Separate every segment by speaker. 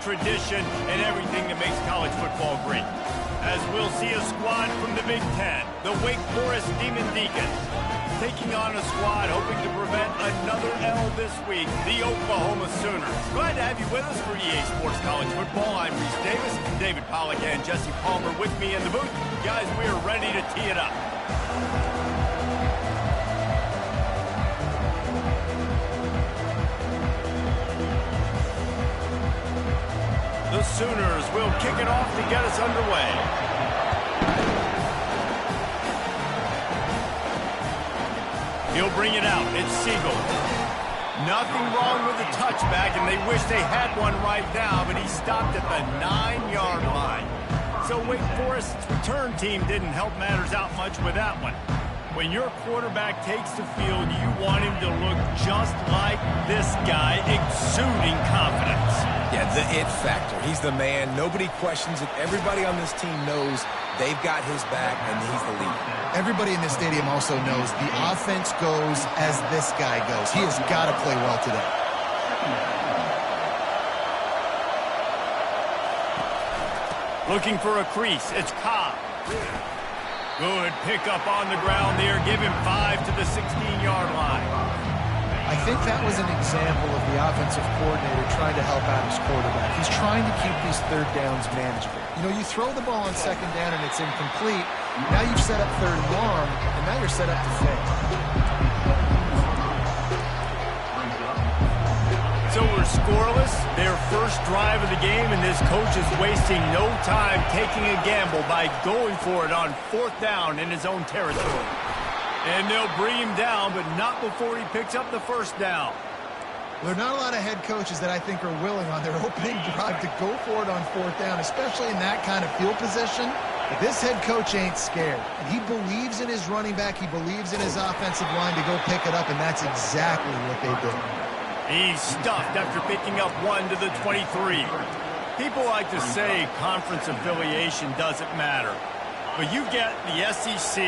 Speaker 1: tradition, and everything that makes college football great. As we'll see a squad from the Big Ten, the Wake Forest Demon Deacons, taking on a squad hoping to prevent another L this week, the Oklahoma Sooners. Glad to have you with us for EA Sports College Football. I'm Reese Davis, David Pollack and Jesse Palmer with me in the booth. Guys, we are ready to tee it up. The Sooners will kick it off to get us underway. He'll bring it out. It's Siegel. Nothing wrong with the touchback, and they wish they had one right now, but he stopped at the 9-yard line. So Wake Forest's return team didn't help matters out much with that one. When your quarterback takes the field, you want him to look just like this guy, exuding confidence.
Speaker 2: Yeah, the it factor. He's the man. Nobody questions it. Everybody on this team knows they've got his back, and he's the leader.
Speaker 3: Everybody in this stadium also knows the offense goes as this guy goes. He has got to play well today.
Speaker 1: Looking for a crease. It's Cobb. Good pickup on the ground there. Give him 5 to the 16-yard line.
Speaker 3: I think that was an example of the offensive coordinator trying to help out his quarterback. He's trying to keep these third downs manageable. You know, you throw the ball on second down and it's incomplete. Now you've set up third and long, and now you're set up to fail.
Speaker 1: So we're scoreless, their first drive of the game, and this coach is wasting no time taking a gamble by going for it on 4th down in his own territory. And they'll bring him down, but not before he picks up the first down.
Speaker 3: There are not a lot of head coaches that I think are willing on their opening drive to go for it on 4th down, especially in that kind of field position. But this head coach ain't scared. And he believes in his running back. He believes in his offensive line to go pick it up, and that's exactly what they did.
Speaker 1: He's stuffed after picking up 1 to the 23. People like to say conference affiliation doesn't matter. But you get the SEC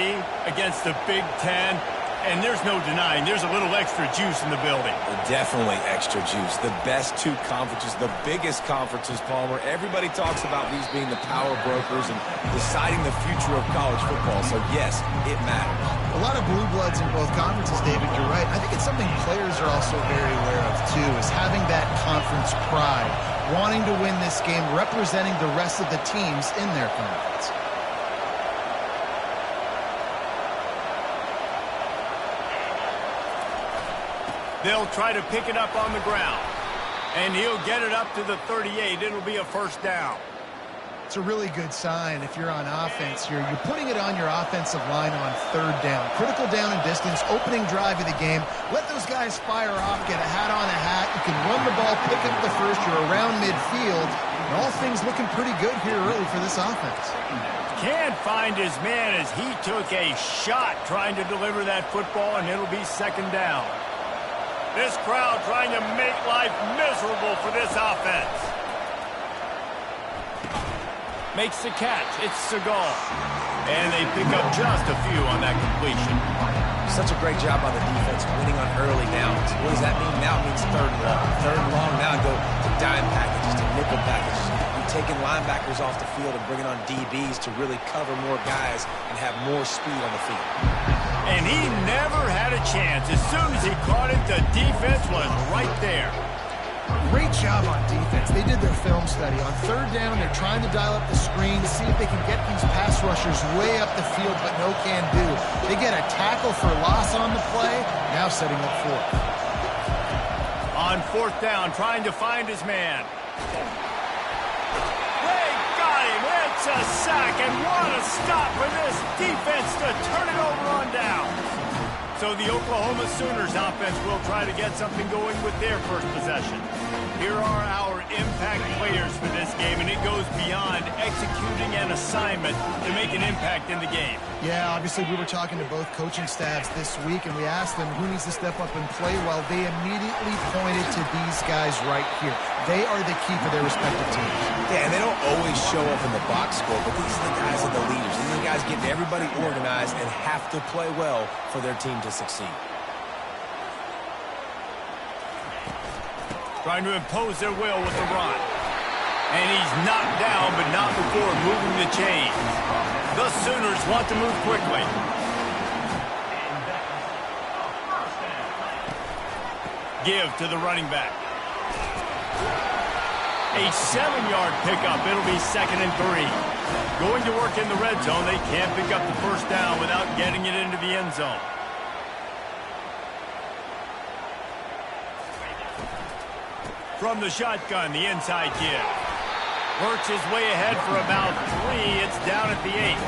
Speaker 1: against the Big Ten, and there's no denying there's a little extra juice in the building.
Speaker 2: Definitely extra juice. The best two conferences, the biggest conferences, Palmer. Everybody talks about these being the power brokers and deciding the future of college football. So, yes, it matters.
Speaker 3: A lot of blue bloods in both conferences, David. You're right. I think it's something players are also very aware of, too, is having that conference pride, wanting to win this game, representing the rest of the teams in their conference.
Speaker 1: They'll try to pick it up on the ground. And he'll get it up to the 38. It'll be a first down.
Speaker 3: It's a really good sign if you're on offense here. You're putting it on your offensive line on 3rd down. Critical down and distance, opening drive of the game. Let those guys fire off, get a hat on a hat. You can run the ball, pick up the first. You're around midfield. And all things looking pretty good here early for this offense.
Speaker 1: Can't find his man as he took a shot trying to deliver that football, and it'll be 2nd down. This crowd trying to make life miserable for this offense. Makes the catch. It's Segal. And they pick up just a few on that completion.
Speaker 2: Such a great job by the defense winning on early downs. What does that mean? Now it means 3rd and long. 3rd and long, now go to dime packages, to nickel packages. You're taking linebackers off the field and bringing on DBs to really cover more guys and have more speed on the field.
Speaker 1: And he never had a chance. As soon as he caught it, the defense was right there.
Speaker 3: Great job on defense. They did their film study. On 3rd down, they're trying to dial up the screen, see if they can get these pass rushers way up the field, but no can do. They get a tackle for loss on the play, now setting up 4th.
Speaker 1: On 4th down, trying to find his man. They got him. It's a sack, and what a stop for this defense to turn it over on down. So the Oklahoma Sooners offense will try to get something going with their first possession. Here are our impact players for this game, and it goes beyond executing an assignment to make an impact in the game.
Speaker 3: Yeah, obviously we were talking to both coaching staffs this week, and we asked them who needs to step up and play well. They immediately pointed to these guys right here. They are the key for their respective teams.
Speaker 2: Yeah, and they don't always show up in the box score, but these are the guys that are the leaders. These are the guys getting everybody organized and have to play well for their team to succeed.
Speaker 1: Trying to impose their will with the run. And he's knocked down, but not before moving the chains. The Sooners want to move quickly. Give to the running back. A 7-yard pickup. It'll be 2nd and 3. Going to work in the red zone. They can't pick up the first down without getting it into the end zone. From the shotgun, the inside give. Works his way ahead for about 3. It's down at the 8.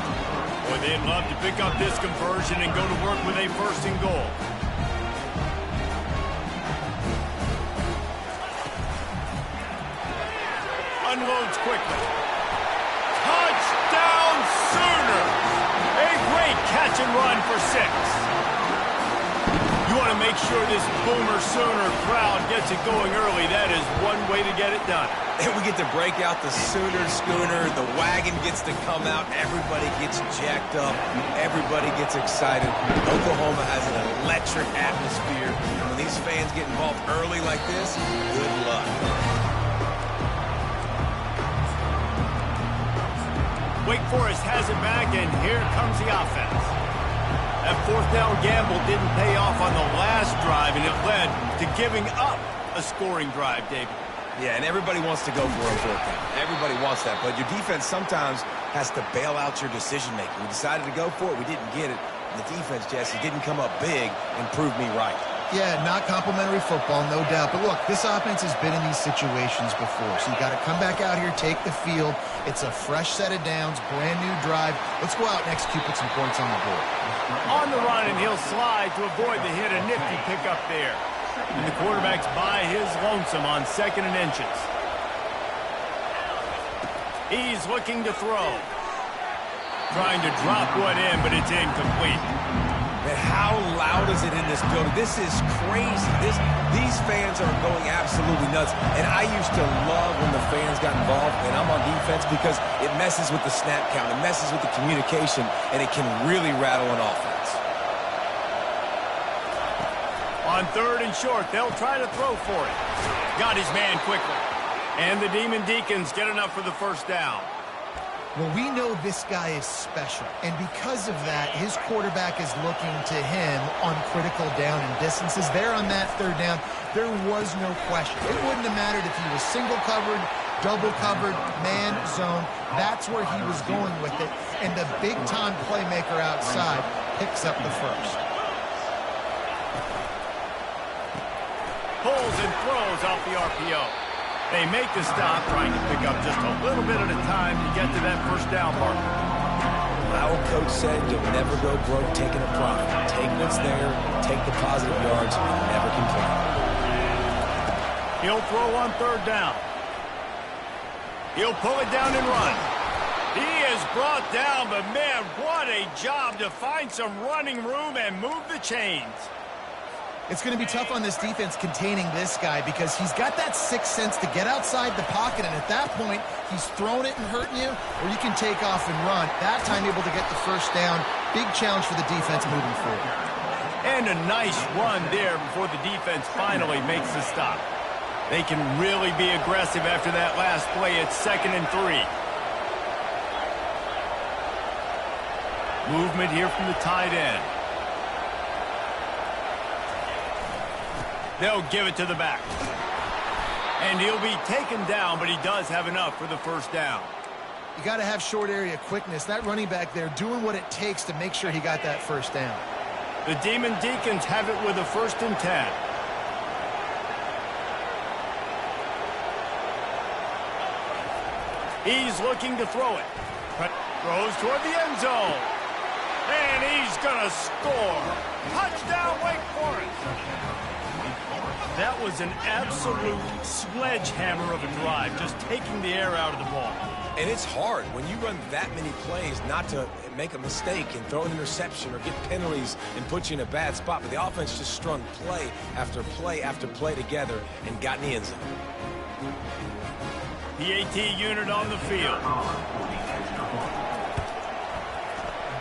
Speaker 1: Boy, they'd love to pick up this conversion and go to work with a 1st and goal. Unloads quickly. Touchdown Sooners! A great catch and run for 6. You want to make sure this Boomer Sooner crowd gets it going early. That is one way to get it done.
Speaker 2: And we get to break out the Sooner schooner. The wagon gets to come out. Everybody gets jacked up. Everybody gets excited. Oklahoma has an electric atmosphere. And when these fans get involved early like this, good luck.
Speaker 1: Wake Forest has it back, and here comes the offense. That 4th down gamble didn't pay off on the last drive, and it led to giving up a scoring drive, David.
Speaker 2: Yeah, and everybody wants to go for a 4th down. Everybody wants that, but your defense sometimes has to bail out your decision-making. We decided to go for it. We didn't get it. And the defense, Jesse, didn't come up big and prove me right.
Speaker 3: Yeah, not complimentary football, no doubt. But look, this offense has been in these situations before. So you got to come back out here, take the field. It's a fresh set of downs, brand new drive. Let's go out and execute, put some points on the board.
Speaker 1: On the run, and he'll slide to avoid the hit. A nifty pickup there. And the quarterback's by his lonesome on 2nd and inches. He's looking to throw. Trying to drop one in, but it's incomplete.
Speaker 2: Man, how loud is it in this building? This is crazy. These fans are going absolutely nuts. And I used to love when the fans got involved, and I'm on defense, because it messes with the snap count. It messes with the communication, and it can really rattle an offense.
Speaker 1: On 3rd and short, they'll try to throw for it. Got his man quickly. And the Demon Deacons get enough for the 1st down.
Speaker 3: Well, we know this guy is special, and because of that, his quarterback is looking to him on critical down and distances. There on that 3rd down, there was no question. It wouldn't have mattered if he was single covered, double covered, man, zone. That's where he was going with it, and the big-time playmaker outside picks up the 1st.
Speaker 1: Pulls and throws off the RPO. They make the stop, trying to pick up just a little bit at a time to get to that 1st down marker.
Speaker 2: Our coach said you'll never go broke taking a profit. Take what's there, take the positive yards, and never complain.
Speaker 1: He'll throw on 3rd down. He'll pull it down and run. He is brought down, but man, what a job to find some running room and move the chains.
Speaker 3: It's going to be tough on this defense containing this guy because he's got that 6th sense to get outside the pocket, and at that point, he's throwing it and hurting you, or you can take off and run. That time able to get the 1st down. Big challenge for the defense moving forward.
Speaker 1: And a nice run there before the defense finally makes the stop. They can really be aggressive after that last play. It's 2nd and 3. Movement here from the tight end. They'll give it to the back. And he'll be taken down, but he does have enough for the 1st down.
Speaker 3: You got to have short area quickness. That running back there doing what it takes to make sure he got that 1st down.
Speaker 1: The Demon Deacons have it with a 1st and 10. He's looking to throw it. Throws toward the end zone. And he's going to score. Touchdown, Wake Forest. That was an absolute sledgehammer of a drive, just taking the air out of the ball.
Speaker 2: And it's hard when you run that many plays not to make a mistake and throw an interception or get penalties and put you in a bad spot. But the offense just strung play after play after play together and got in the end zone.
Speaker 1: PAT unit on the field.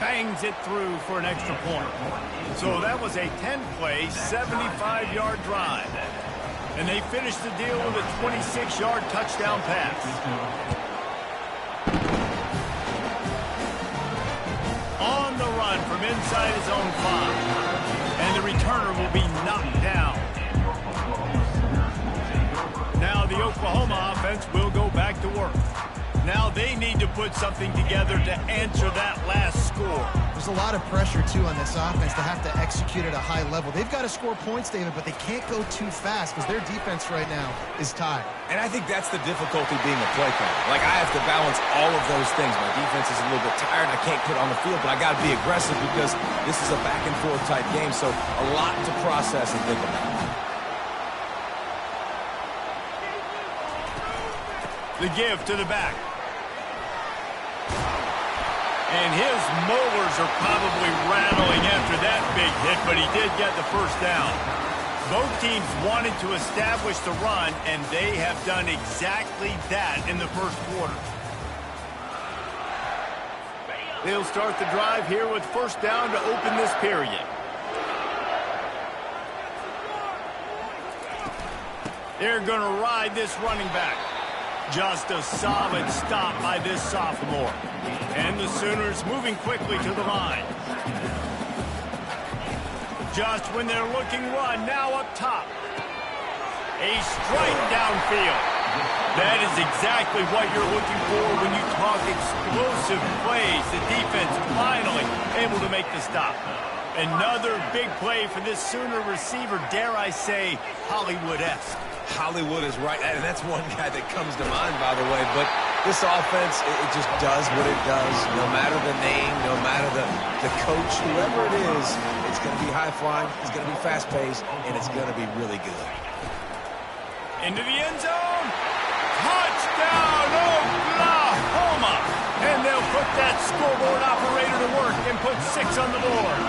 Speaker 1: Bangs it through for an extra point. So that was a 10-play, 75-yard drive. And they finish the deal with a 26-yard touchdown pass. On the run from inside his own 5. And the returner will be knocked down. Now the Oklahoma offense will go back to work. Now they need to put something together to answer that last score.
Speaker 3: There's a lot of pressure, too, on this offense to have to execute at a high level. They've got to score points, David, but they can't go too fast because their defense right now is tired.
Speaker 2: And I think that's the difficulty being a play caller. Like, I have to balance all of those things. My defense is a little bit tired. I can't put on the field, but I got to be aggressive because this is a back-and-forth type game, so a lot to process and think about.
Speaker 1: The give to the back. And his molars are probably rattling after that big hit, but he did get the first down. Both teams wanted to establish the run, and they have done exactly that in the first quarter. They'll start the drive here with first down to open this period. They're going to ride this running back. Just a solid stop by this sophomore. And the Sooners moving quickly to the line. Just when they're looking run, now up top. A strike downfield. That is exactly what you're looking for when you talk explosive plays. The defense finally able to make the stop. Another big play for this Sooner receiver, dare I say, Hollywood-esque.
Speaker 2: Hollywood is right, and that's one guy that comes to mind, by the way. But this offense, it just does what it does. No matter the name, no matter the coach, whoever it is, it's going to be high-flying, it's going to be fast-paced, and it's going to be really good.
Speaker 1: Into the end zone. Touchdown, Oklahoma! And they'll put that scoreboard operator to work and put 6 on the board.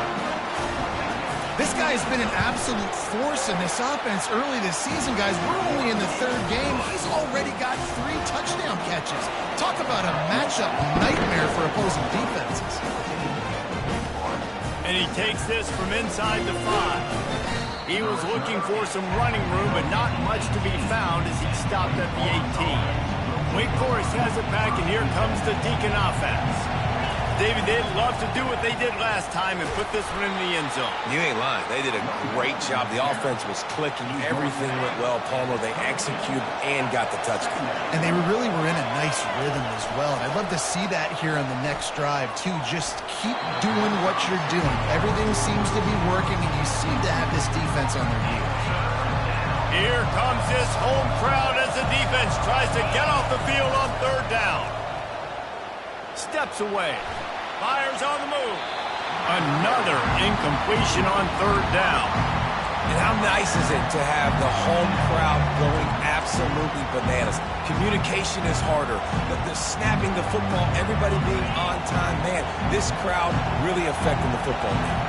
Speaker 3: This guy has been an absolute force in this offense early this season, guys. We're only in the 3rd game. He's already got 3 touchdown catches. Talk about a matchup nightmare for opposing defenses.
Speaker 1: And he takes this from inside the 5. He was looking for some running room, but not much to be found as he stopped at the 18. Wake Forest has it back, and here comes the Deacon offense. David, they'd love to do what they did last time and put this one in the end zone.
Speaker 2: You ain't lying. They did a great job. The offense was clicking. Everything went well, Palmer. They executed and got the touchdown.
Speaker 3: And they really were in a nice rhythm as well. And I'd love to see that here on the next drive, too. Just keep doing what you're doing. Everything seems to be working, and you seem to have this defense on their heels.
Speaker 1: Here comes this home crowd as the defense tries to get off the field on 3rd down. Steps away. Fires on the move. Another incompletion on 3rd down.
Speaker 2: And how nice is it to have the home crowd going absolutely bananas? Communication is harder. The snapping the football, everybody being on time. Man, this crowd really affecting the football game.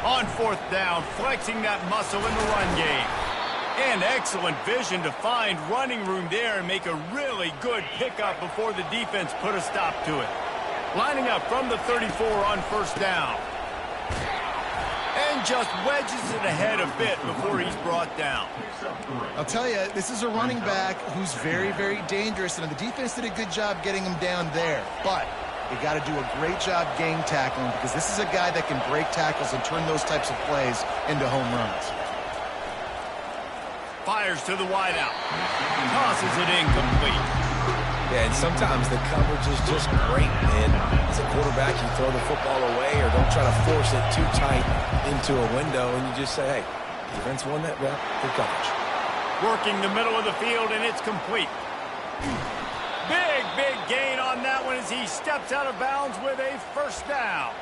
Speaker 1: On 4th down, flexing that muscle in the run game. And excellent vision to find running room there and make a really good pickup before the defense put a stop to it. Lining up from the 34 on 1st down. And just wedges it ahead a bit before he's brought down.
Speaker 3: I'll tell you, this is a running back who's very, very dangerous, and the defense did a good job getting him down there. But they got to do a great job game tackling because this is a guy that can break tackles and turn those types of plays into home runs.
Speaker 1: Fires to the wideout. Tosses it incomplete.
Speaker 2: Yeah, and sometimes the coverage is just great, man. As a quarterback, you throw the football away or don't try to force it too tight into a window, and you just say, hey, defense won that rep, good coverage.
Speaker 1: Working the middle of the field, and it's complete. Big gain on that one as he steps out of bounds with a 1st down.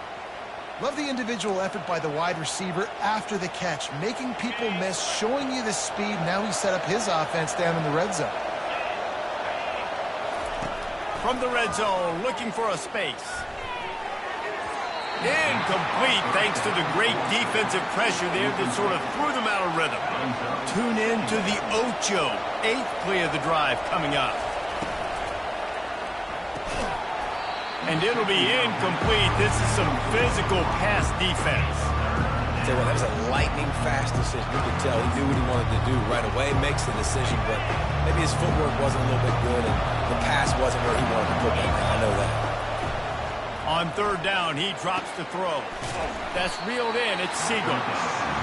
Speaker 3: Love the individual effort by the wide receiver after the catch, making people miss, showing you the speed. Now he's set up his offense down in the red zone.
Speaker 1: From the red zone, looking for a space. Incomplete thanks to the great defensive pressure there that sort of threw them out of rhythm. Tune in to the Ocho, 8th play of the drive coming up. And it'll be incomplete. This is some physical pass defense.
Speaker 2: Tell you what, that was a lightning-fast decision. You could tell he knew what he wanted to do right away, makes the decision, but maybe his footwork wasn't a little bit good, and the pass wasn't where he wanted to put that. I know that.
Speaker 1: On third down, he drops to throw. That's reeled in. It's Siegel.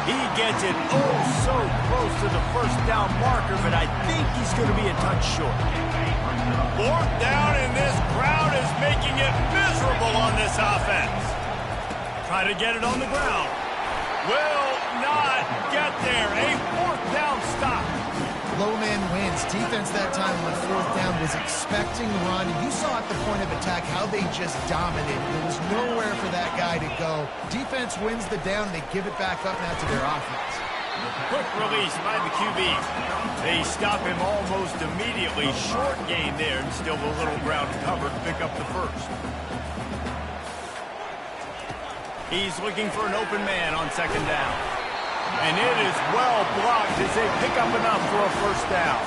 Speaker 1: He gets it oh so close to the first down marker, but I think he's going to be a touch short. Fourth down, and this crowd is making it miserable on this offense. Try to get it on the ground. Will not get there. A fourth down stop.
Speaker 3: Low man wins. Defense that time on fourth down was expecting the run. You saw at the point of attack how they just dominated. There was nowhere for that guy to go. Defense wins the down. They give it back up now to their offense.
Speaker 1: Quick release by the QB. They stop him almost immediately. Short gain there, and still a little ground covered to pick up the first. He's looking for an open man on second down. And it is well blocked as they pick up enough for a first down.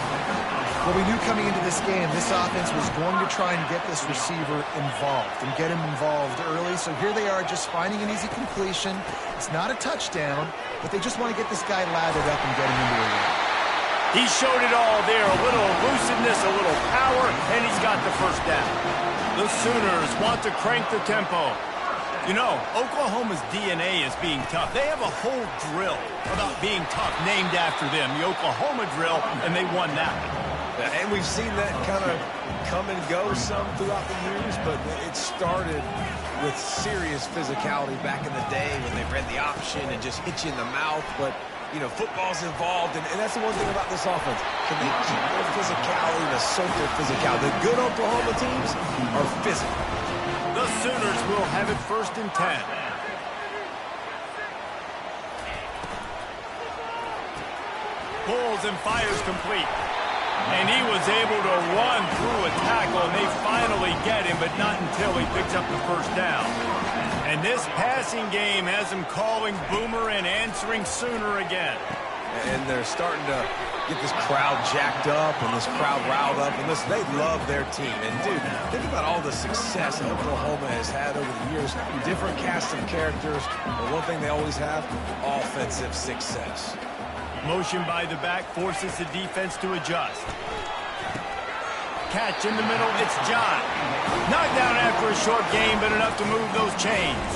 Speaker 3: Well, we knew coming into this game, this offense was going to try and get this receiver involved and get him involved early. So here they are just finding an easy completion. It's not a touchdown, but they just want to get this guy lathered up and get him into a run.
Speaker 1: He showed it all there. A little elusiveness, a little power, and he's got the first down. The Sooners want to crank the tempo. You know, Oklahoma's DNA is being tough. They have a whole drill about being tough named after them, the Oklahoma drill, and they won that one.
Speaker 2: And we've seen that kind of come and go some throughout the years, but it started with serious physicality back in the day when they read the option and just hit you in the mouth. But, you know, football's involved, and that's the one thing about this offense. Can they keep their physicality and assert their physicality? The good Oklahoma teams are physical.
Speaker 1: The Sooners will have it first and 10. Pulls and fires complete. And he was able to run through a tackle, and they finally get him, but not until he picks up the first down. And this passing game has him calling Boomer and answering Sooner again.
Speaker 2: And they're starting to get this crowd jacked up and this crowd riled up. And listen, they love their team. And, dude, think about all the success Oklahoma has had over the years. Different cast of characters. But one thing they always have, offensive success.
Speaker 1: Motion by the back forces the defense to adjust. Catch in the middle, it's John. Knocked down after a short gain, but enough to move those chains.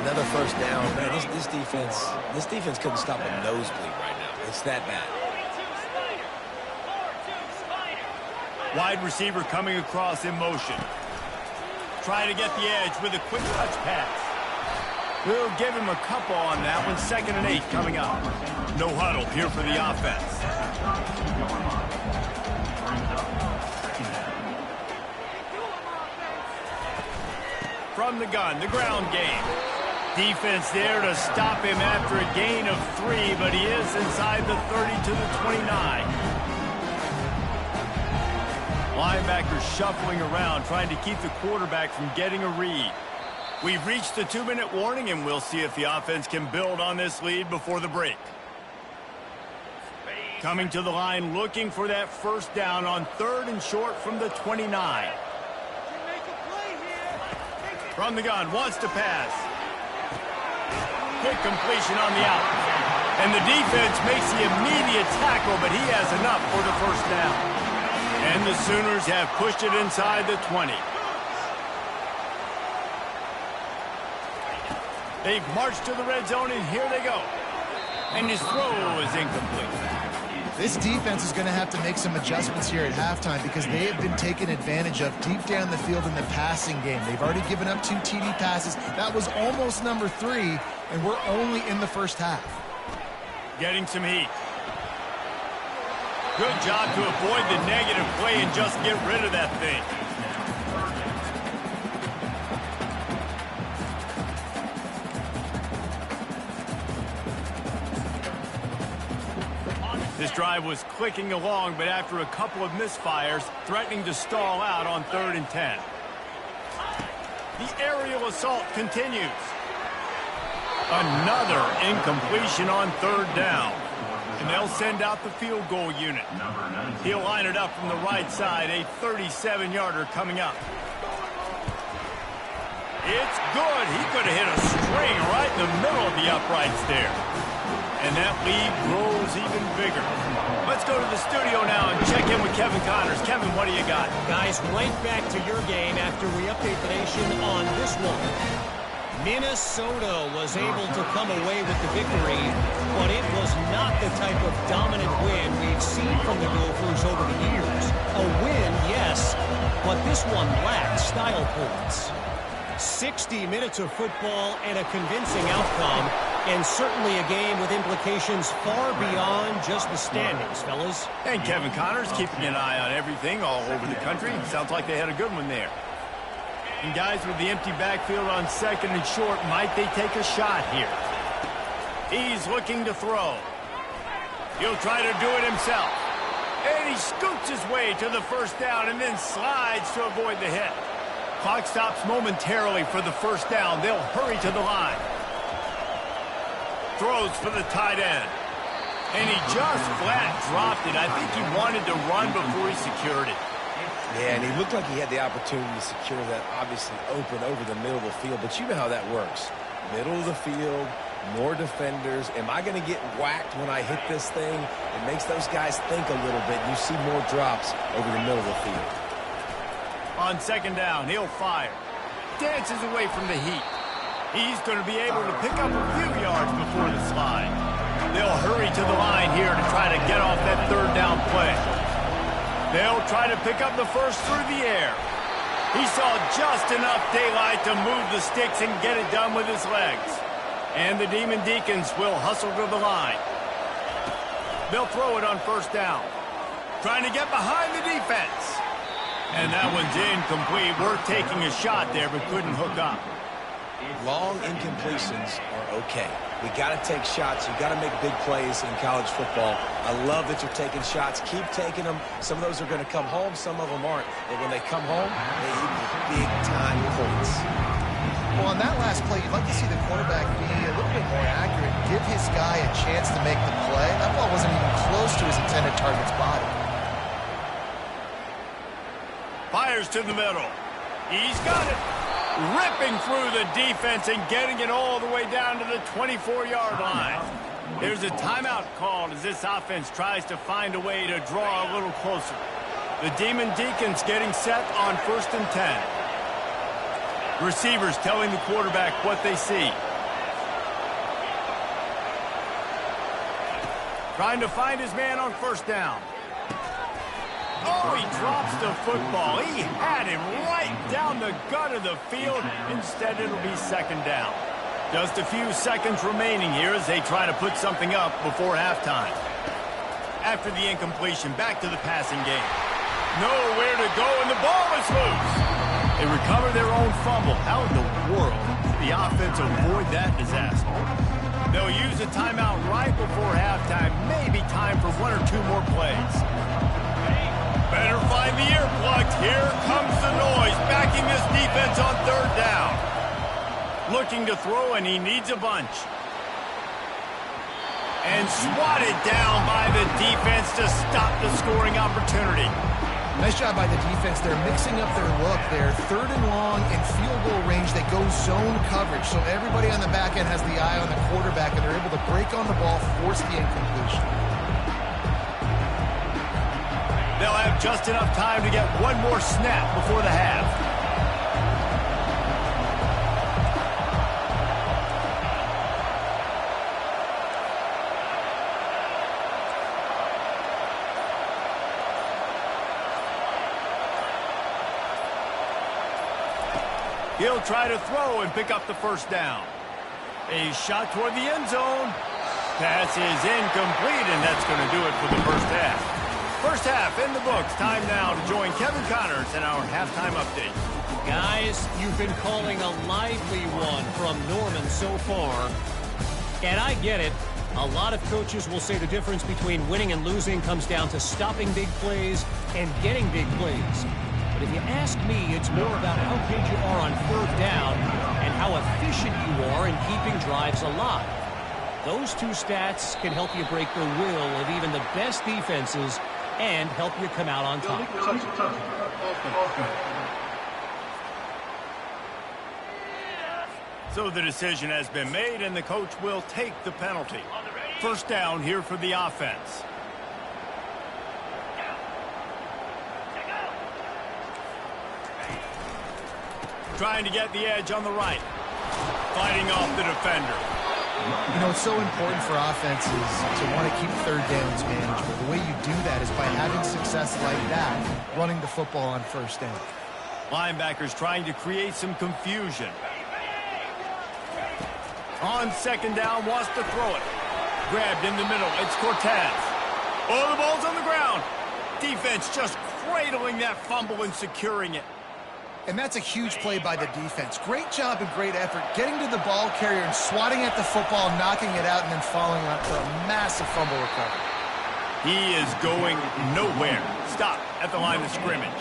Speaker 2: Another first down. Man, this defense couldn't stop a nosebleed right now. It's that bad.
Speaker 1: Wide receiver coming across in motion. Trying to get the edge with a quick touch pass. We'll give him a couple on that one. 2nd and 8 coming up. No huddle here for the offense. From the gun, the ground game. Defense there to stop him after a gain of 3, but he is inside the 30 to the 29. Linebackers shuffling around, trying to keep the quarterback from getting a read. We've reached the 2-minute warning, and we'll see if the offense can build on this lead before the break. Coming to the line, looking for that first down on 3rd and short from the 29. From the gun, wants to pass. Quick completion on the out. And the defense makes the immediate tackle, but he has enough for the first down. And the Sooners have pushed it inside the 20. They've marched to the red zone, and here they go. And his throw is incomplete.
Speaker 3: This defense is going to have to make some adjustments here at halftime because they have been taken advantage of deep down the field in the passing game. They've already given up 2 TD passes. That was almost number 3, and we're only in the first half.
Speaker 1: Getting some heat. Good job to avoid the negative play and just get rid of that thing. This drive was clicking along, but after a couple of misfires, threatening to stall out on 3rd and 10. The aerial assault continues. Another incompletion on 3rd down. And they'll send out the field goal unit. He'll line it up from the right side, a 37-yarder coming up. It's good. He could have hit a string right in the middle of the uprights there. And that lead grows even bigger. Let's go to the studio now and check in with Kevin Connors. Kevin, what do you got?
Speaker 4: Guys, right back to your game after we update the nation on this one. Minnesota was able to come away with the victory, but it was not the type of dominant win we've seen from the Gophers over the years. A win, yes, but this one lacked style points. 60 minutes of football and a convincing outcome, and certainly a game with implications far beyond just the standings, fellas.
Speaker 1: And Kevin Connors keeping an eye on everything all over the country. Sounds like they had a good one there. And guys, with the empty backfield on second and short, might they take a shot here? He's looking to throw. He'll try to do it himself. And he scoots his way to the first down and then slides to avoid the hit. Clock stops momentarily for the first down. They'll hurry to the line. Throws for the tight end. And he just flat dropped it. I think he wanted to run before he secured it.
Speaker 2: Yeah, and he looked like he had the opportunity to secure that obviously open over the middle of the field. But you know how that works. Middle of the field, more defenders. Am I going to get whacked when I hit this thing? It makes those guys think a little bit. You see more drops over the middle of the field.
Speaker 1: On second down, he'll fire. Dances away from the heat. He's going to be able to pick up a few yards before the slide. They'll hurry to the line here to try to get off that third down play. They'll try to pick up the first through the air. He saw just enough daylight to move the sticks and get it done with his legs. And the Demon Deacons will hustle to the line. They'll throw it on first down. Trying to get behind the defense. And that one's incomplete. We're taking a shot there, but couldn't hook up.
Speaker 2: Long incompletions are okay. We got to take shots. You got to make big plays in college football. I love that you're taking shots. Keep taking them. Some of those are going to come home. Some of them aren't. But when they come home, they equal big-time points.
Speaker 3: Well, on that last play, you'd like to see the quarterback be a little bit more accurate. Give his guy a chance to make the play. That ball wasn't even close to his intended target's body.
Speaker 1: Fires to the middle. He's got it. Ripping through the defense and getting it all the way down to the 24-yard line. There's a timeout called as this offense tries to find a way to draw a little closer. The Demon Deacons getting set on 1st and 10. Receivers telling the quarterback what they see. Trying to find his man on first down. Oh, he drops the football. He had him right down the gut of the field. Instead, it'll be second down. Just a few seconds remaining here as they try to put something up before halftime. After the incompletion, back to the passing game. Nowhere to go, and the ball is loose. They recover their own fumble. How in the world did the offense avoid that disaster? They'll use a timeout right before halftime. Maybe time for one or two more plays. Better find the earplugs. Here comes the noise, backing this defense on third down. Looking to throw, and he needs a bunch. And swatted down by the defense to stop the scoring opportunity.
Speaker 3: Nice job by the defense. They're mixing up their look. They're third and long in field goal range. They go zone coverage, so everybody on the back end has the eye on the quarterback, and they're able to break on the ball, force the incompletion.
Speaker 1: They'll have just enough time to get one more snap before the half. He'll try to throw and pick up the first down. A shot toward the end zone. Pass is incomplete, and that's going to do it for the first half. First half in the books. Time now to join Kevin Connors in our halftime update.
Speaker 4: Guys, you've been calling a lively one from Norman so far. And I get it. A lot of coaches will say the difference between winning and losing comes down to stopping big plays and getting big plays. But if you ask me, it's more about how good you are on third down and how efficient you are in keeping drives alive. Those two stats can help you break the will of even the best defenses and help you come out on top.
Speaker 1: So the decision has been made, and the coach will take the penalty. First down here for the offense. Trying to get the edge on the right. Fighting off the defender.
Speaker 3: You know, it's so important for offenses to want to keep third downs manageable. The way you do that is by having success like that, running the football on first down.
Speaker 1: Linebackers trying to create some confusion. On second down, wants to throw it. Grabbed in the middle. It's Cortez. Oh, the ball's on the ground. Defense just cradling that fumble and securing it.
Speaker 3: And that's a huge play by the defense. Great job and great effort getting to the ball carrier and swatting at the football, knocking it out, and then following up for a massive fumble recovery.
Speaker 1: He is going nowhere. Stop at the line of scrimmage.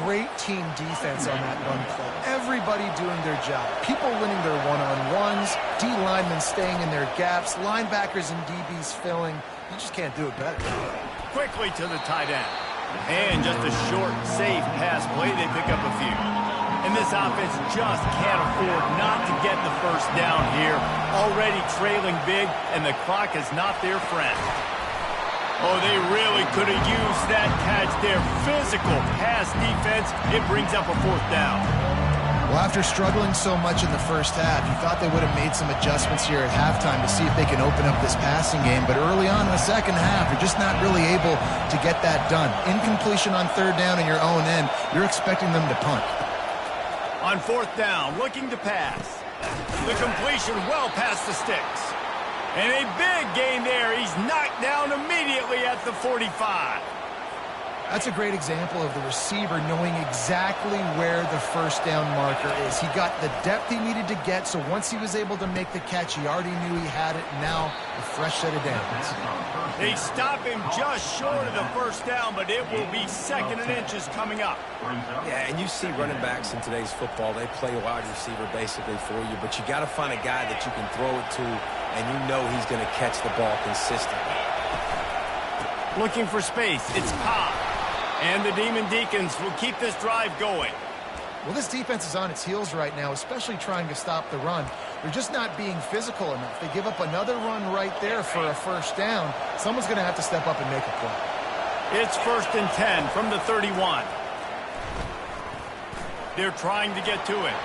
Speaker 3: Great team defense on that run play. Everybody doing their job. People winning their one-on-ones, D linemen staying in their gaps, linebackers and DBs filling. You just can't do it better.
Speaker 1: Quickly to the tight end. And just a short, safe pass play. They pick up a few. And this offense just can't afford not to get the first down here. Already trailing big, and the clock is not their friend. Oh, they really could have used that catch there. Physical pass defense. It brings up a fourth down.
Speaker 3: Well, after struggling so much in the first half, you thought they would have made some adjustments here at halftime to see if they can open up this passing game. But early on in the second half, you're just not really able to get that done. Incompletion on third down in your own end, you're expecting them to punt.
Speaker 1: On fourth down, looking to pass. The completion well past the sticks. And a big gain there. He's knocked down immediately at the 45.
Speaker 3: That's a great example of the receiver knowing exactly where the first down marker is. He got the depth he needed to get, so once he was able to make the catch, he already knew he had it. Now, a fresh set of downs.
Speaker 1: They stop him just short of the first down, but it will be second and inches coming up.
Speaker 2: Yeah, and you see running backs in today's football, they play wide receiver basically for you, but you got to find a guy that you can throw it to, and you know he's going to catch the ball consistently.
Speaker 1: Looking for space, it's Cobb. And the Demon Deacons will keep this drive going.
Speaker 3: Well, this defense is on its heels right now, especially trying to stop the run. They're just not being physical enough. They give up another run right there for a first down. Someone's going to have to step up and make a play.
Speaker 1: It's 1st and 10 from the 31. They're trying to get to it.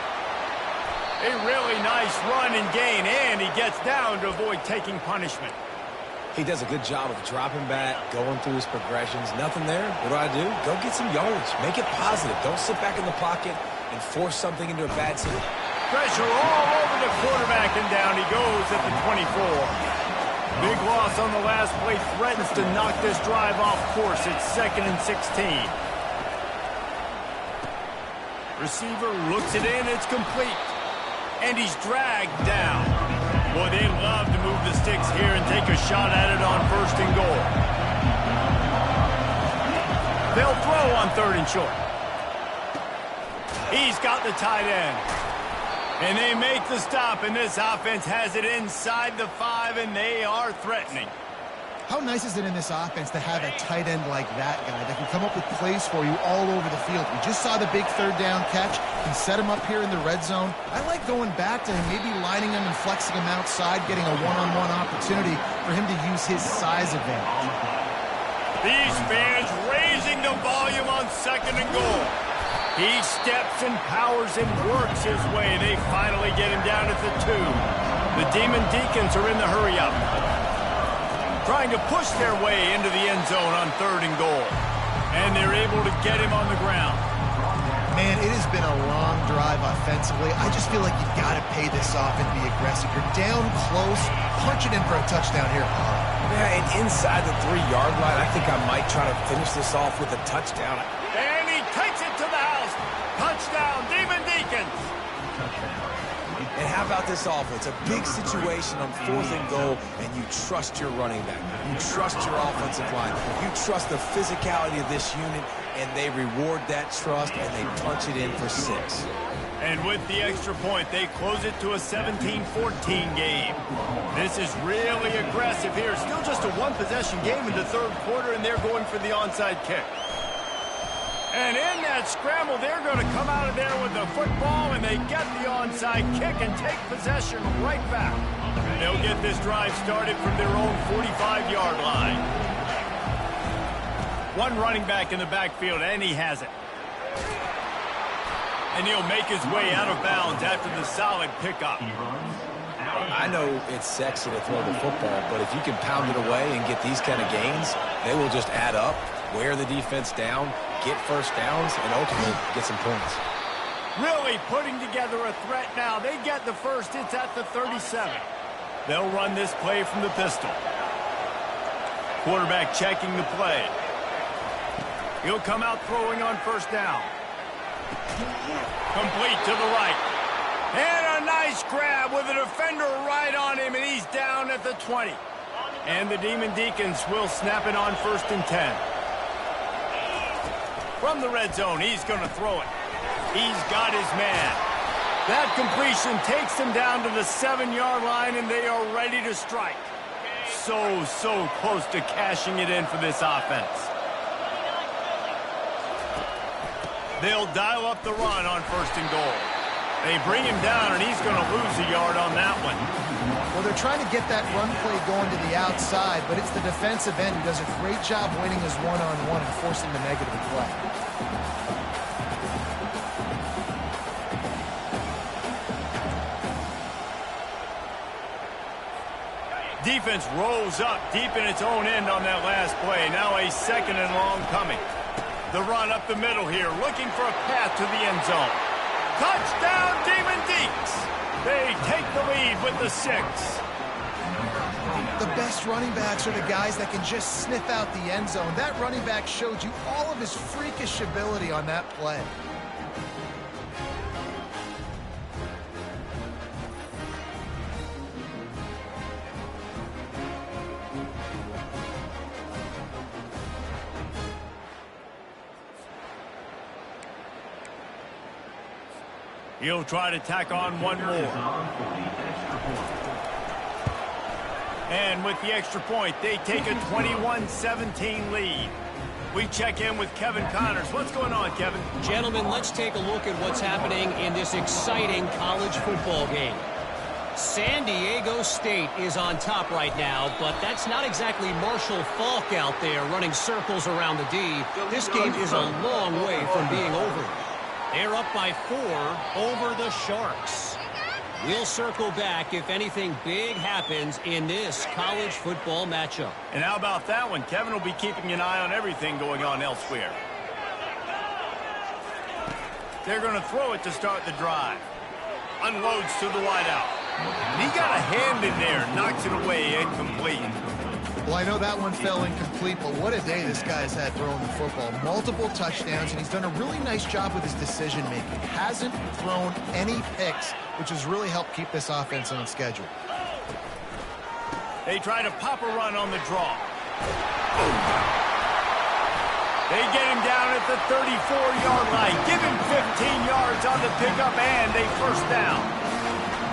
Speaker 1: A really nice run and gain, and he gets down to avoid taking punishment.
Speaker 2: He does a good job of dropping back, going through his progressions. Nothing there. What do? Go get some yardage. Make it positive. Don't sit back in the pocket and force something into a bad situation.
Speaker 1: Pressure all over the quarterback, and down he goes at the 24. Big loss on the last play. Threatens to knock this drive off course. It's 2nd and 16. Receiver looks it in. It's complete. And he's dragged down. Boy, they love to move the sticks here and take a shot at it on 1st and goal. They'll throw on 3rd and short. He's got the tight end. And they make the stop, and this offense has it inside the 5, and they are threatening.
Speaker 3: How nice is it in this offense to have a tight end like that guy that can come up with plays for you all over the field? We just saw the big third down catch. Can set him up here in the red zone. I like going back to him, maybe lining him and flexing him outside, getting a one-on-one opportunity for him to use his size advantage.
Speaker 1: These fans raising the volume on 2nd and goal. He steps and powers and works his way. They finally get him down at the 2. The Demon Deacons are in the hurry-up, trying to push their way into the end zone on 3rd and goal. And they're able to get him on the ground.
Speaker 3: Man, it has been a long drive offensively. I just feel like you've got to pay this off and be aggressive. You're down close. Punch it in for a touchdown here.
Speaker 2: Yeah, and inside the 3-yard line, I think I might try to finish this off with a touchdown.
Speaker 1: And he takes it to the house. Touchdown, Demon Deacons.
Speaker 2: And how about this offense? A big situation on 4th and goal, and you trust your running back. You trust your offensive line. You trust the physicality of this unit, and they reward that trust, and they punch it in for 6.
Speaker 1: And with the extra point, they close it to a 17-14 game. This is really aggressive here. Still just a one-possession game in the 3rd quarter, and they're going for the onside kick. And in that scramble, they're going to come out of there with the football, and they get the onside kick and take possession right back. They'll get this drive started from their own 45-yard line. One running back in the backfield, and he has it. And he'll make his way out of bounds after the solid pickup.
Speaker 2: I know it's sexy to throw the football, but if you can pound it away and get these kind of gains, they will just add up, wear the defense down, get first downs, and ultimately get some points.
Speaker 1: Really putting together a threat now. They get the first. It's at the 37. They'll run this play from the pistol. Quarterback checking the play. He'll come out throwing on first down. Complete to the right. And a nice grab with a defender right on him, and he's down at the 20. And the Demon Deacons will snap it on 1st and 10. From the red zone, he's going to throw it. He's got his man. That completion takes them down to the 7-yard line, and they are ready to strike. So close to cashing it in for this offense. They'll dial up the run on 1st and goal. They bring him down, and he's going to lose a yard on that one.
Speaker 3: Well, they're trying to get that run play going to the outside, but it's the defensive end who does a great job winning his one-on-one and forcing the negative play.
Speaker 1: Defense rolls up deep in its own end on that last play. Now a 2nd and long coming. The run up the middle here, looking for a path to the end zone. Touchdown, Demon Deacs! They take the lead with the 6.
Speaker 3: The best running backs are the guys that can just sniff out the end zone. That running back showed you all of his freakish ability on that play.
Speaker 1: He'll try to tack on one more. And with the extra point, they take a 21-17 lead. We check in with Kevin Connors. What's going on, Kevin?
Speaker 4: Gentlemen, let's take a look at what's happening in this exciting college football game. San Diego State is on top right now, but that's not exactly Marshall Faulk out there running circles around the D. This game is a long way from being over. They're up by 4 over the Sharks. We'll circle back if anything big happens in this college football matchup.
Speaker 1: And how about that one? Kevin will be keeping an eye on everything going on elsewhere. They're going to throw it to start the drive. Unloads to the wideout. And he got a hand in there, knocks it away, incomplete.
Speaker 3: Well, I know that one fell incomplete, but what a day this guy's had throwing the football. Multiple touchdowns, and he's done a really nice job with his decision-making. Hasn't thrown any picks, which has really helped keep this offense on schedule.
Speaker 1: They try to pop a run on the draw. They get him down at the 34-yard line. Give him 15 yards on the pickup, and a first down.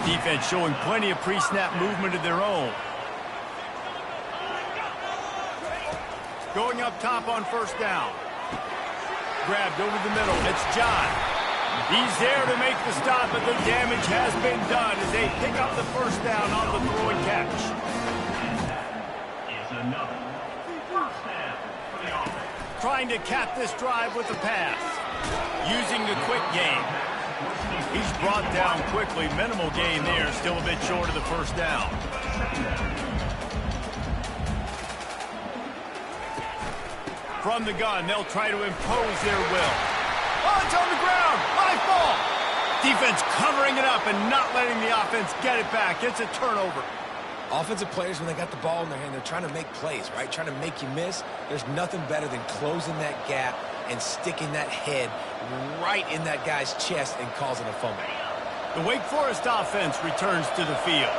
Speaker 1: Defense showing plenty of pre-snap movement of their own. Going up top on first down. Grabbed over the middle. It's John. He's there to make the stop, but the damage has been done as they pick up the first down on the throw and catch. Trying to cap this drive with the pass. Using the quick game. He's brought down quickly. Minimal gain there. Still a bit short of the first down. From the gun, they'll try to impose their will. Oh, it's on the ground. High ball. Defense covering it up and not letting the offense get it back. It's a turnover.
Speaker 2: Offensive players, when they got the ball in their hand, they're trying to make plays, right? Trying to make you miss. There's nothing better than closing that gap and sticking that head right in that guy's chest and causing a fumble.
Speaker 1: The Wake Forest offense returns to the field.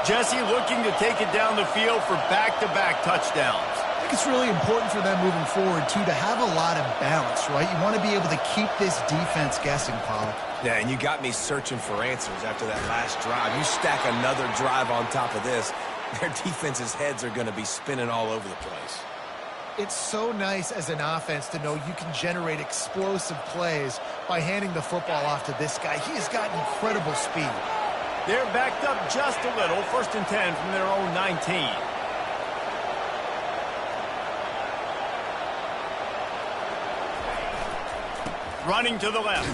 Speaker 1: Jesse looking to take it down the field for back-to-back touchdowns.
Speaker 3: I think it's really important for them moving forward, too, to have a lot of balance, right? You want to be able to keep this defense guessing, Pollock.
Speaker 2: Yeah, and you got me searching for answers after that last drive. You stack another drive on top of this, their defense's heads are going to be spinning all over the place.
Speaker 3: It's so nice as an offense to know you can generate explosive plays by handing the football off to this guy. He has got incredible speed.
Speaker 1: They're backed up just a little. 1st and 10 from their own 19. Running to the left.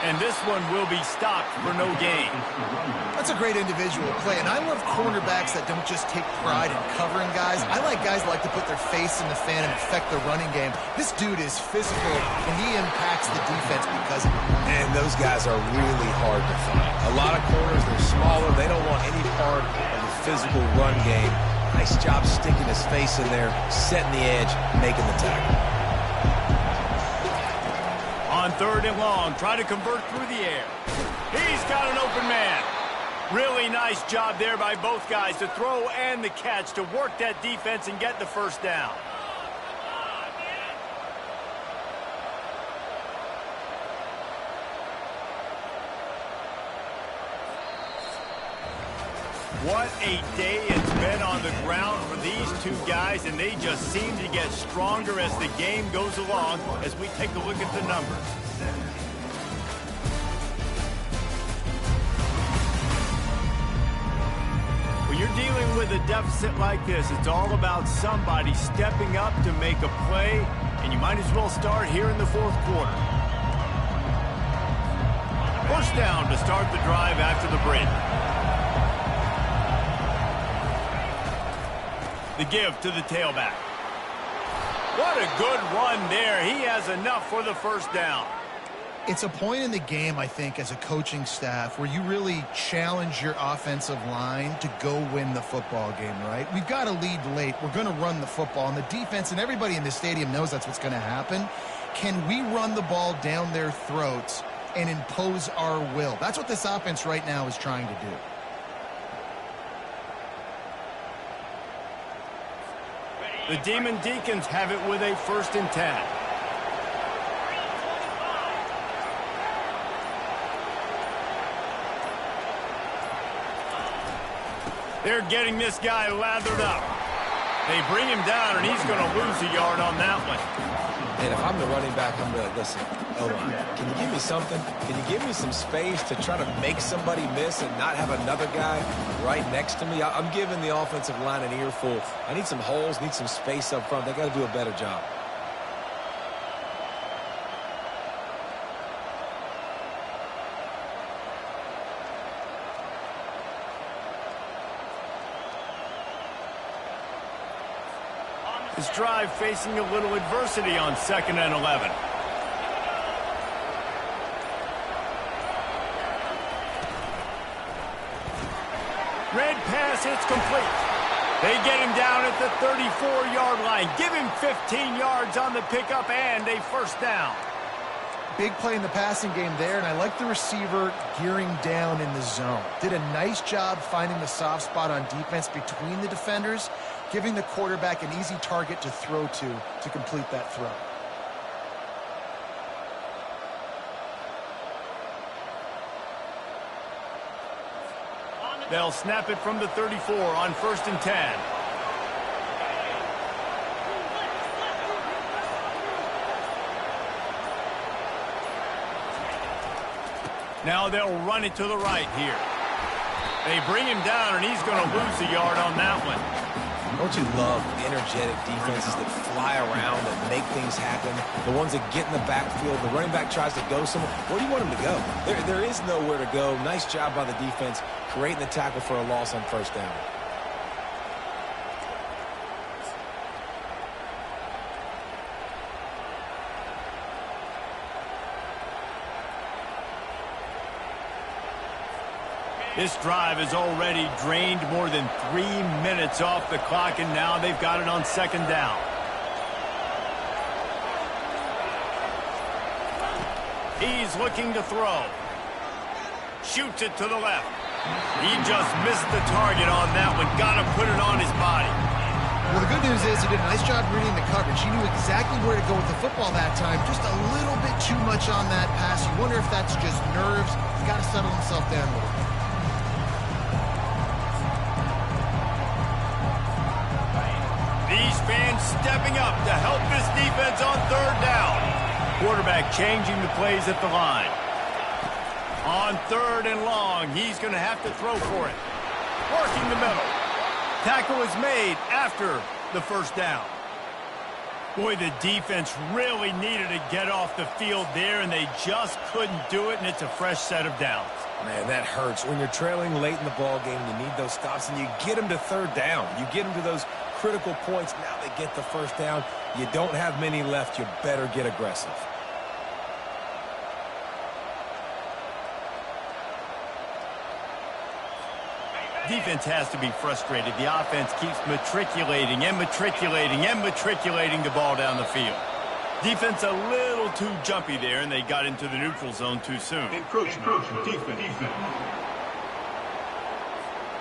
Speaker 1: And this one will be stopped for no gain.
Speaker 3: That's a great individual play, and I love cornerbacks that don't just take pride in covering guys. I like guys that like to put their face in the fan and affect the running game. This dude is physical, and he impacts the defense because of it.
Speaker 2: And those guys are really hard to find. A lot of corners, they're smaller. They don't want any part of the physical run game. Nice job sticking his face in there, setting the edge, making the tackle.
Speaker 1: On 3rd and long, trying to convert through the air. He's got an open man. Really nice job there by both guys to throw and the catch to work that defense and get the 1st down. What a day it's been on the ground for these two guys, and they just seem to get stronger as the game goes along as we take a look at the numbers. When you're dealing with a deficit like this, it's all about somebody stepping up to make a play, and you might as well start here in the 4th quarter. 1st down to start the drive after the break. The give to the tailback. What a good run there. He has enough for the 1st down.
Speaker 3: It's a point in the game, I think, as a coaching staff where you really challenge your offensive line to go win the football game, right? We've got to lead late. We're going to run the football, and the defense and everybody in the stadium knows that's what's going to happen. Can we run the ball down their throats and impose our will? That's what this offense right now is trying to do.
Speaker 1: The Demon Deacons have it with a 1st and 10. They're getting this guy lathered up. They bring him down, and he's going to lose a yard on that one.
Speaker 2: And if I'm the running back, I'm going to listen. O-line, can you give me something? Can you give me some space to try to make somebody miss and not have another guy right next to me? I'm giving the offensive line an earful. I need some holes, need some space up front. They got to do a better job.
Speaker 1: This drive facing a little adversity on 2nd and 11. Red pass, it's complete. They get him down at the 34-yard line. Give him 15 yards on the pickup and a 1st down.
Speaker 3: Big play in the passing game there, and I like the receiver gearing down in the zone. Did a nice job finding the soft spot on defense between the defenders, giving the quarterback an easy target to throw to complete that throw.
Speaker 1: They'll snap it from the 34 on 1st and 10. Now they'll run it to the right here. They bring him down, and he's going to lose a yard on that one.
Speaker 2: Don't you love energetic defenses that fly around and make things happen? The ones that get in the backfield, the running back tries to go somewhere. Where do you want him to go? There is nowhere to go. Nice job by the defense, creating the tackle for a loss on 1st down.
Speaker 1: This drive has already drained more than 3 minutes off the clock, and now they've got it on 2nd down. He's looking to throw. Shoots it to the left. He just missed the target on that one. Got to put it on his body.
Speaker 3: Well, the good news is he did a nice job reading the coverage. He knew exactly where to go with the football that time. Just a little bit too much on that pass. You wonder if that's just nerves. He's got to settle himself down a little bit.
Speaker 1: These fans stepping up to help this defense on third down. Quarterback changing the plays at the line. On third and long, he's going to have to throw for it. Working the middle. Tackle is made after the first down. Boy, the defense really needed to get off the field there, and they just couldn't do it, and it's a fresh set of downs.
Speaker 2: Man, that hurts. When you're trailing late in the ball game, you need those stops, and you get them to third down. You get them to those critical points. Now they get the first down. You don't have many left. You better get aggressive.
Speaker 1: Defense has to be frustrated. The offense keeps matriculating and matriculating and matriculating the ball down the field. Defense a little too jumpy there, and they got into the neutral zone too soon.
Speaker 5: Encroachment. Defense.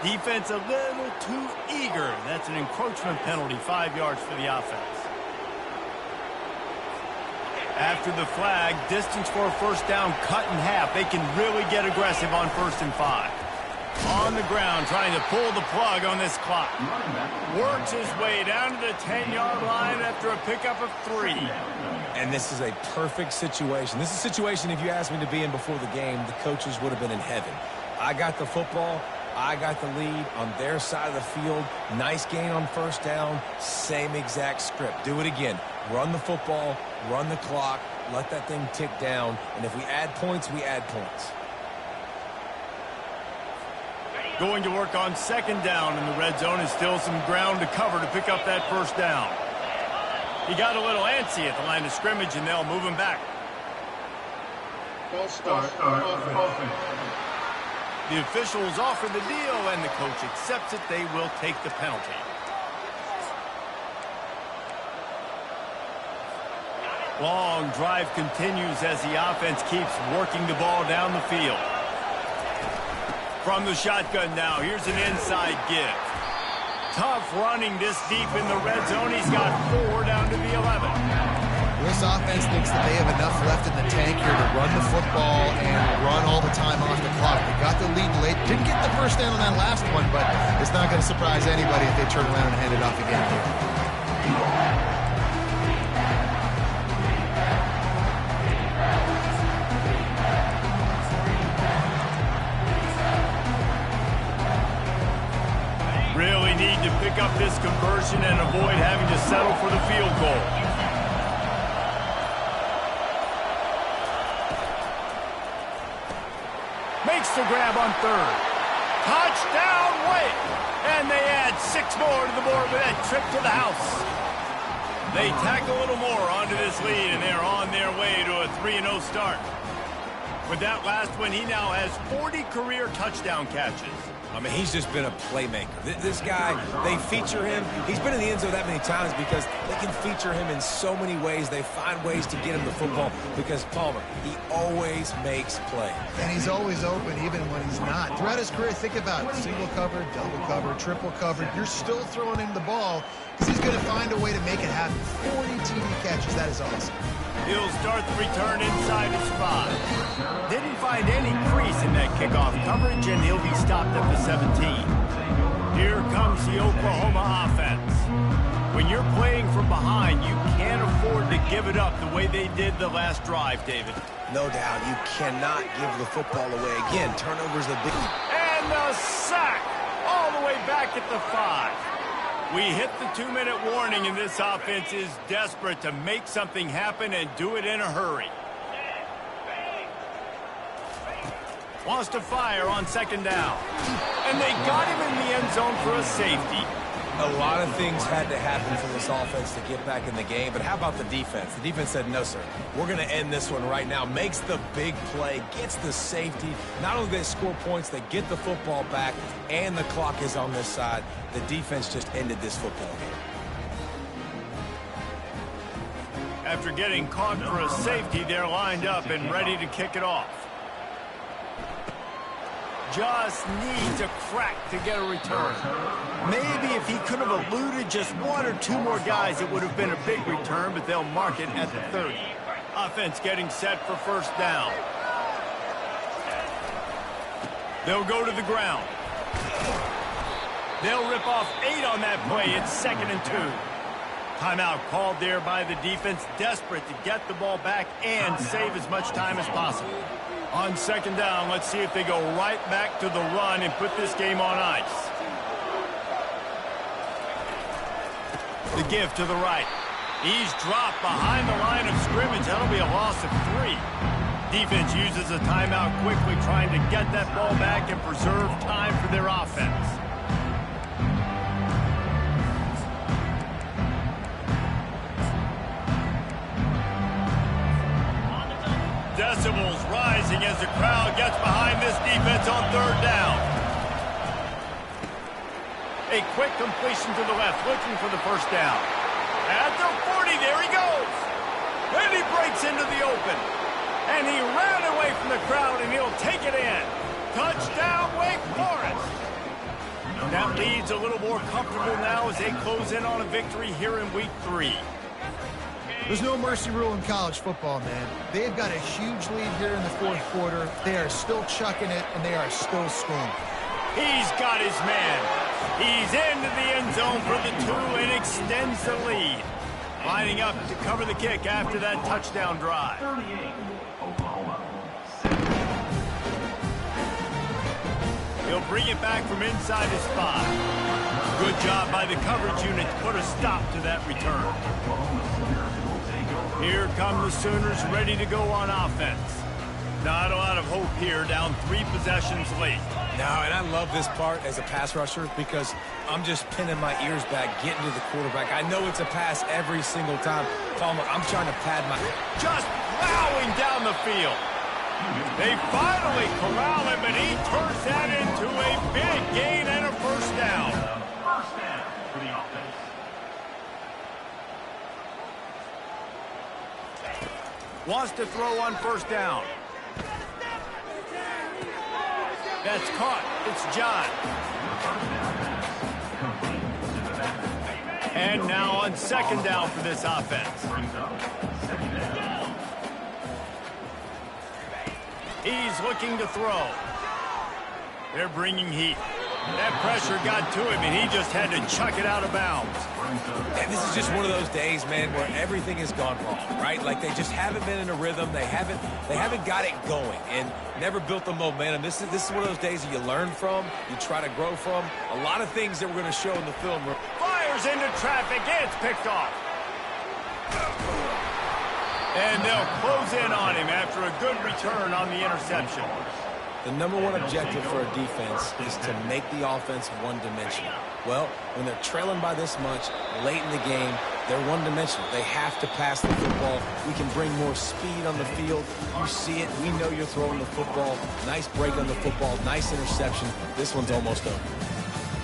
Speaker 1: Defense a little too eager. That's an encroachment penalty, 5 yards for the offense. After the flag, distance for a first down cut in half. They can really get aggressive on 1st and 5. On the ground, trying to pull the plug on this clock. Works his way down to the 10-yard line after a pickup of 3.
Speaker 2: And this is a perfect situation. This is a situation, if you asked me to be in before the game, the coaches would have been in heaven. I got the football. I got the lead on their side of the field. Nice gain on first down. Same exact script. Do it again. Run the football. Run the clock. Let that thing tick down. And if we add points, we add points.
Speaker 1: Going to work on 2nd down in the red zone, and still some ground to cover to pick up that first down. He got a little antsy at the line of scrimmage, and they'll move him back.
Speaker 5: False start. Offense.
Speaker 1: The officials offer the deal, and the coach accepts it. They will take the penalty. Long drive continues as the offense keeps working the ball down the field. From the shotgun now, here's an inside give. Tough running this deep in the red zone. He's got 4 down to the 11.
Speaker 3: This offense thinks that they have enough left in the tank here to run the football and run all the time off the clock. They got the lead late. Didn't get the first down on that last one, but it's not going to surprise anybody if they turn around and hand it off again here.
Speaker 1: Really need to pick up this conversion and avoid having to settle for the field goal. Makes the grab on 3rd. Touchdown, Wake! And they add 6 more to the board with that trip to the house. They tack a little more onto this lead, and they're on their way to a 3-0 start. With that last one, he now has 40 career touchdown catches.
Speaker 2: I mean, he's just been a playmaker. This guy, they feature him. He's been in the end zone that many times because they can feature him in so many ways. They find ways to get him the football because Palmer, he always makes plays.
Speaker 3: And he's always open even when he's not. Throughout his career, think about it. Single covered, double covered, triple covered. You're still throwing him the ball because he's going to find a way to make it happen. 40 TD catches. That is awesome.
Speaker 1: He'll start the return inside his 5. Didn't find any crease in that kickoff coverage, and he'll be stopped at the 17. Here comes the Oklahoma offense. When you're playing from behind, you can't afford to give it up the way they did the last drive, David.
Speaker 2: No doubt, you cannot give the football away. Again, turnovers the big.
Speaker 1: And the sack all the way back at the 5. We hit the 2-minute warning, and this offense is desperate to make something happen and do it in a hurry. Wants to fire on 2nd down. And they got him in the end zone for a safety.
Speaker 2: A lot of things had to happen for this offense to get back in the game, but how about the defense? The defense said, no, sir, we're going to end this one right now. Makes the big play, gets the safety. Not only do they score points, they get the football back, and the clock is on this side. The defense just ended this football game.
Speaker 1: After getting caught for a safety, they're lined up and ready to kick it off. Just needs a crack to get a return. Maybe if he could have eluded just 1 or 2 more guys, it would have been a big return, but they'll mark it at the 30. Offense getting set for first down. They'll go to the ground. They'll rip off 8 on that play. It's 2nd and 2. Timeout called there by the defense, desperate to get the ball back and save as much time as possible. On second down, let's see if they go right back to the run and put this game on ice. The give to the right. He's dropped behind the line of scrimmage. That'll be a loss of 3. Defense uses a timeout quickly, trying to get that ball back and preserve time for their offense. Decibels rising as the crowd gets behind this defense on third down. A quick completion to the left, looking for the first down. At the 40, there he goes. And he breaks into the open. And he ran away from the crowd, and he'll take it in. Touchdown, Wake Forest. That lead's a little more comfortable now as they close in on a victory here in Week 3.
Speaker 3: There's no mercy rule in college football, man. They've got a huge lead here in the fourth quarter. They are still chucking it, and they are still scoring.
Speaker 1: He's got his man. He's into the end zone for the 2 and extends the lead. Lining up to cover the kick after that touchdown drive. He'll bring it back from inside his 5. Good job by the coverage unit to put a stop to that return. Here come the Sooners ready to go on offense. Not a lot of hope here, down 3 possessions late.
Speaker 2: No, and I love this part as a pass rusher because I'm just pinning my ears back, getting to the quarterback. I know it's a pass every single time. Palmer, I'm trying to pad my...
Speaker 1: Just plowing down the field. They finally corral him, and he turns that into a big gain and a first down.
Speaker 5: First down for the offense.
Speaker 1: Wants to throw on first down. That's caught. It's John. And now on second down for this offense. He's looking to throw. They're bringing heat. That pressure got to him, and he just had to chuck it out of bounds.
Speaker 2: And this is just one of those days, man, where everything has gone wrong, right? Like they just haven't been in a rhythm. They haven't got it going and never built the momentum. This is one of those days that you learn from, you try to grow from. A lot of things that we're going to show in the film.
Speaker 1: Fires into traffic. It's picked off. And they'll close in on him after a good return on the interception.
Speaker 2: The number one objective for a defense is to make the offense one-dimensional. Well, when they're trailing by this much, late in the game, they're one-dimensional. They have to pass the football. We can bring more speed on the field. You see it. We know you're throwing the football. Nice break on the football. Nice interception. This one's almost over.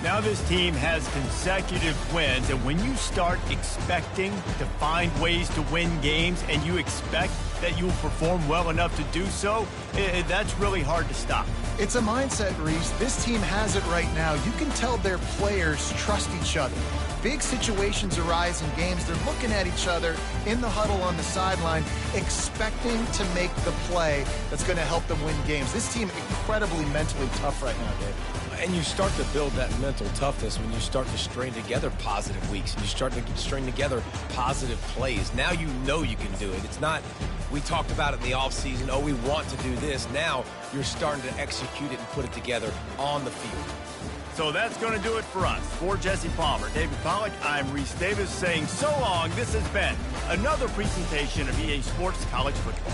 Speaker 1: Now this team has consecutive wins, and when you start expecting to find ways to win games and you expect that you'll perform well enough to do so, that's really hard to stop.
Speaker 3: It's a mindset, Reese. This team has it right now. You can tell their players trust each other. Big situations arise in games. They're looking at each other in the huddle on the sideline, expecting to make the play that's going to help them win games. This team incredibly mentally tough right now, Dave.
Speaker 2: And you start to build that mental toughness when you start to string together positive weeks and you start to string together positive plays. Now you know you can do it. It's not, we talked about it in the offseason, oh, we want to do this. Now you're starting to execute it and put it together on the field.
Speaker 1: So that's going to do it for us. For Jesse Palmer, David Pollack, I'm Reese Davis saying so long. This has been another presentation of EA Sports College Football.